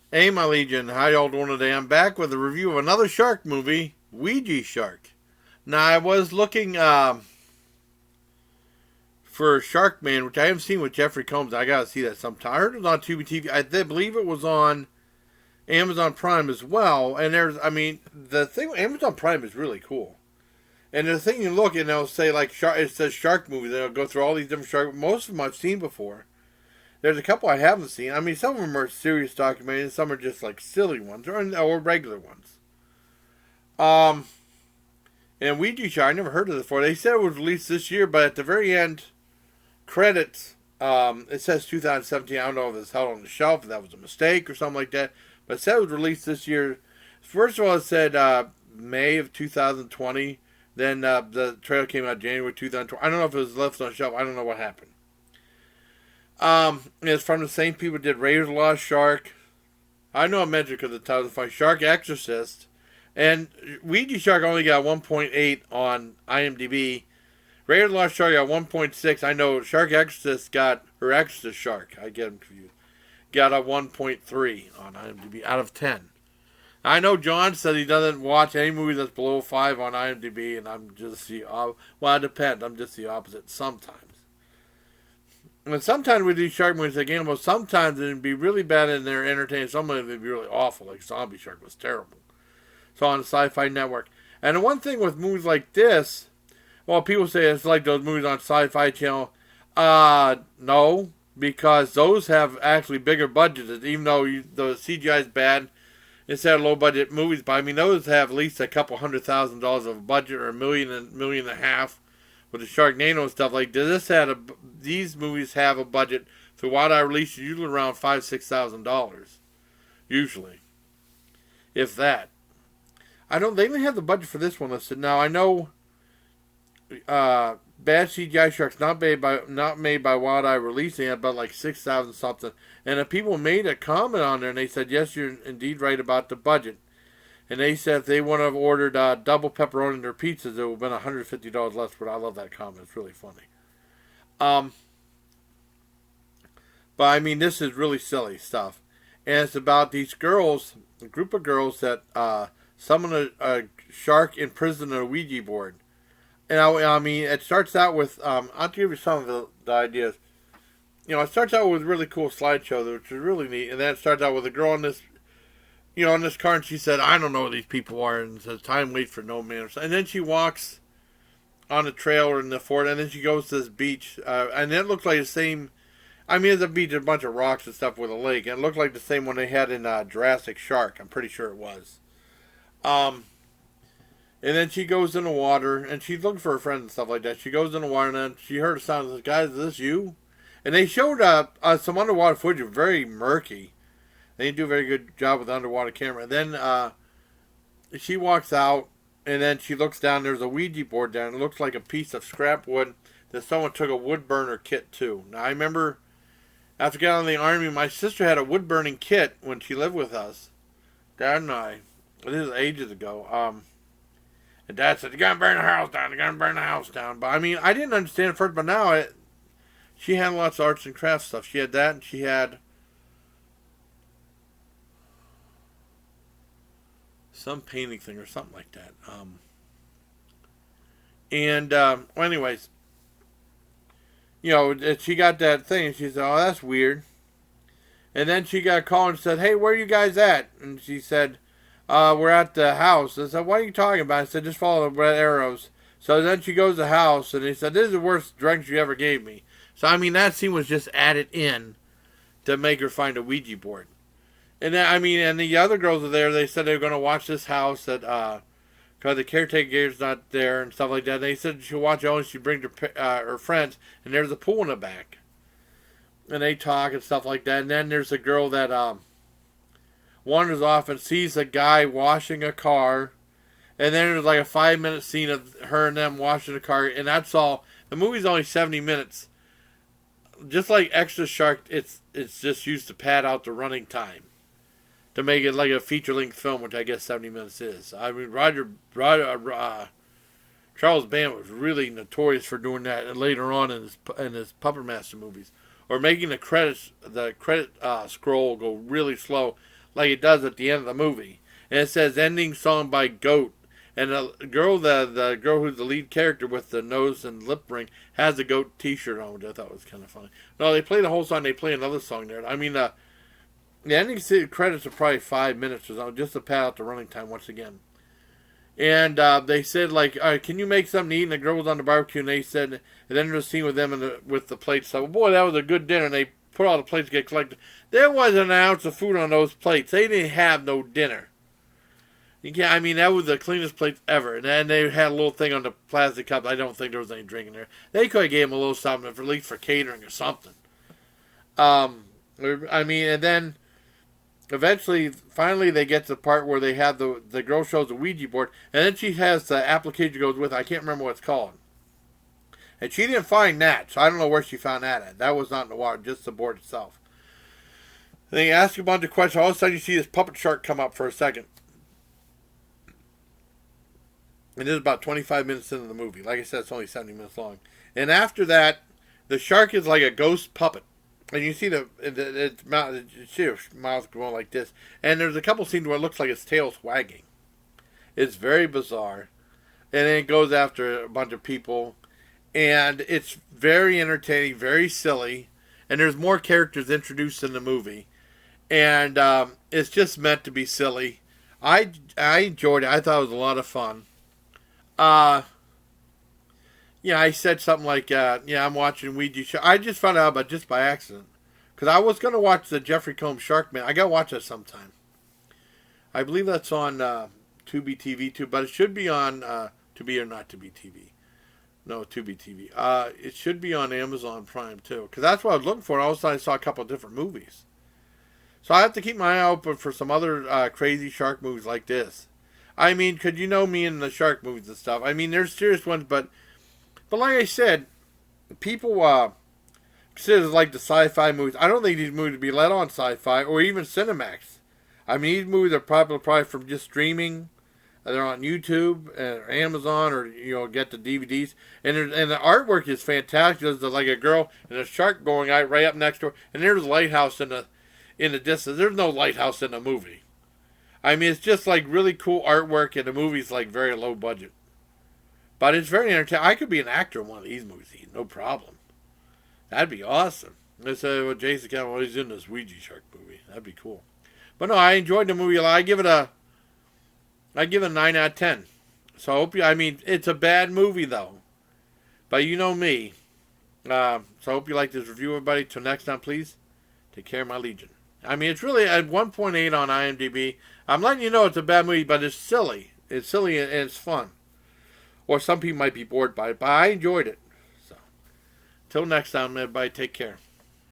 Hey, my Legion, how y'all doing today? I'm back with a review of another shark movie, Ouija Shark. Now, I was looking for Shark Man, which I haven't seen with Jeffrey Combs. I gotta see that sometime. I heard it was on Tubi TV. Believe it was on Amazon Prime as well. And the thing with Amazon Prime is really cool. And the thing you look and they'll say like it says shark movie. They'll go through all these different shark. Most of them I've seen before. There's a couple I haven't seen. I mean, some of them are serious documentaries, some are just like silly ones or regular ones. Um, and Ouija Shark, I never heard of it before. They said it was released this year, but at the very end, credits, it says 2017. I don't know if it's held on the shelf, if that was a mistake or something like that. But it said it was released this year. First of all, it said May of 2020. Then the trailer came out January 2020. I don't know if it was left on the shelf. I don't know what happened. It's from the same people who did Raiders of the Lost Shark. I know I mentioned because the title is funny. Shark Exorcist. And Ouija Shark only got 1.8 on IMDb. Raiders of the Lost Shark got 1.6. I know Shark Exorcist got, or Exorcist Shark, I get them confused, got a 1.3 on IMDb out of 10. I know John said he doesn't watch any movie that's below 5 on IMDb, and I'm just well, it depends. I'm just the opposite sometimes. And sometimes with these shark movies, again, well, sometimes it'd be really bad and they're entertaining. Sometimes it'd be really awful, like Zombie Shark was terrible. So on the Sci-Fi Network. And the one thing with movies like this, well, people say it's like those movies on Sci-Fi Channel. No, because those have actually bigger budgets. Even though the CGI is bad, instead of low budget movies, but I mean those have at least a couple $100,000 of a budget, or a million and a half with the Sharknado and stuff like this. These movies have a budget for what I release usually around $5,000-6,000, usually, if that. I don't. They even have the budget for this one listed. Now I know, bad CGI sharks not made by Wild Eye releasing it, but like 6,000 something. And the people made a comment on there, and they said, "Yes, you're indeed right about the budget." And they said if they would have ordered double pepperoni in their pizzas, it would have been $150 less. But I love that comment; it's really funny. Um, but I mean, this is really silly stuff, and it's about these girls, a group of girls that summon a shark in prison on a Ouija board. And I mean, it starts out with I'll give you some of the ideas. It starts out with a really cool slideshow, which is really neat, and then it starts out with a girl in this, in this car, and she said, "I don't know who these people are," and says, "Time waits for no man." And then she walks on the trail or in the fort, and then she goes to this beach, and it looks like the same. I mean, it's a beach, a bunch of rocks and stuff with a lake, and it looked like the same one they had in Jurassic Shark. I'm pretty sure it was. Um, and then she goes in the water, and she's looking for her friends and stuff like that. She goes in the water, and then she heard a sound and says, "Guys, is this you?" And they showed some underwater footage, very murky. They didn't do a very good job with the underwater camera. And then she walks out, and then she looks down. There's a Ouija board down. It looks like a piece of scrap wood that someone took a wood burner kit to. Now, I remember after getting out of the Army, my sister had a wood burning kit when she lived with us. Dad and I. This is ages ago. And Dad said, "You're going to burn the house down. You're going to burn the house down." But, I mean, I didn't understand at first, but now she had lots of arts and crafts stuff. She had that, and she had some painting thing or something like that. Well, anyways, she got that thing, and she said, "Oh, that's weird." And then she got a call and said, "Hey, where are you guys at?" And she said, "We're at the house." I said, "What are you talking about?" I said, "Just follow the red arrows." So then she goes to the house, and he said, "This is the worst drinks you ever gave me." So, I mean, that scene was just added in to make her find a Ouija board. And then, I mean, and the other girls are there. They said they were going to watch this house because the caretaker's not there and stuff like that. And they said she'll watch it only if she brings her friends. And there's a pool in the back. And they talk and stuff like that. And then there's a girl that wanders off and sees a guy washing a car. And then there's like a 5-minute scene of her and them washing the car. And that's all. The movie's only 70 minutes. Just like Extra Shark, it's just used to pad out the running time to make it like a feature-length film, which I guess 70 minutes is. I mean, Charles Band was really notorious for doing that later on in his Puppet Master movies, or making the credit scroll go really slow, like it does at the end of the movie. And it says ending song by Goat. And the girl who's the lead character with the nose and lip ring has a Goat t-shirt on, which I thought was kind of funny. No, they play the whole song. They play another song there. I mean, the ending credits are probably 5 minutes or so, just to pad out the running time once again. And they said, like, all right, can you make something to eat? And the girl was on the barbecue, and they said, and then there's a scene with them with the plates. So, boy, that was a good dinner. And they put all the plates to get collected. There wasn't an ounce of food on those plates. They didn't have no dinner. You can't, I mean, that was the cleanest plates ever. And then they had a little thing on the plastic cup. I don't think there was any drink in there. They could have gave them a little something, at least for catering or something. I mean, and then eventually, finally, they get to the part where they have the girl shows the Ouija board, and then she has the application goes with it. I can't remember what it's called. And she didn't find that, so I don't know where she found that at. That was not in the water, just the board itself. And they ask you a bunch of questions. All of a sudden, you see this puppet shark come up for a second. And this is about 25 minutes into the movie. Like I said, it's only 70 minutes long. And after that, the shark is like a ghost puppet. And you see its mouth going like this. And there's a couple scenes where it looks like its tail's wagging. It's very bizarre. And then it goes after a bunch of people. And it's very entertaining, very silly. And there's more characters introduced in the movie. And it's just meant to be silly. I enjoyed it. I thought it was a lot of fun. I said something like, I'm watching Ouija Shark. I just found out about it just by accident. Because I was going to watch the Jeffrey Combs Shark Man. I got to watch that sometime. I believe that's on Tubi TV too, but it should be on Tubi or not Tubi TV. No, Tubi TV. It should be on Amazon Prime too. Because that's what I was looking for. All of a sudden I saw a couple of different movies. So I have to keep my eye open for some other crazy shark movies like this. I mean, because you know me in the shark movies and stuff. I mean, there's serious ones, but like I said, people consider it like the sci-fi movies. I don't think these movies would be let on sci-fi or even Cinemax. I mean, these movies are probably from just streaming. They're on YouTube or Amazon, or get the DVDs. And the artwork is fantastic. There's like a girl and a shark going right up next to her, and there's a lighthouse in the distance. There's no lighthouse in the movie. I mean, it's just like really cool artwork, and the movie's like very low budget. But it's very entertaining. I could be an actor in one of these movies, no problem. That'd be awesome. Let's say what Jason Cameron, he's in this Ouija Shark movie. That'd be cool. But no, I enjoyed the movie a lot. I give it a 9 out of 10. So I hope it's a bad movie though. But you know me. So I hope you like this review, everybody. Till next time, please take care of my Legion. I mean, it's really at 1.8 on IMDb. I'm letting you know it's a bad movie, but it's silly. It's silly and it's fun. Or some people might be bored by it, but I enjoyed it. So, till next time, everybody, take care.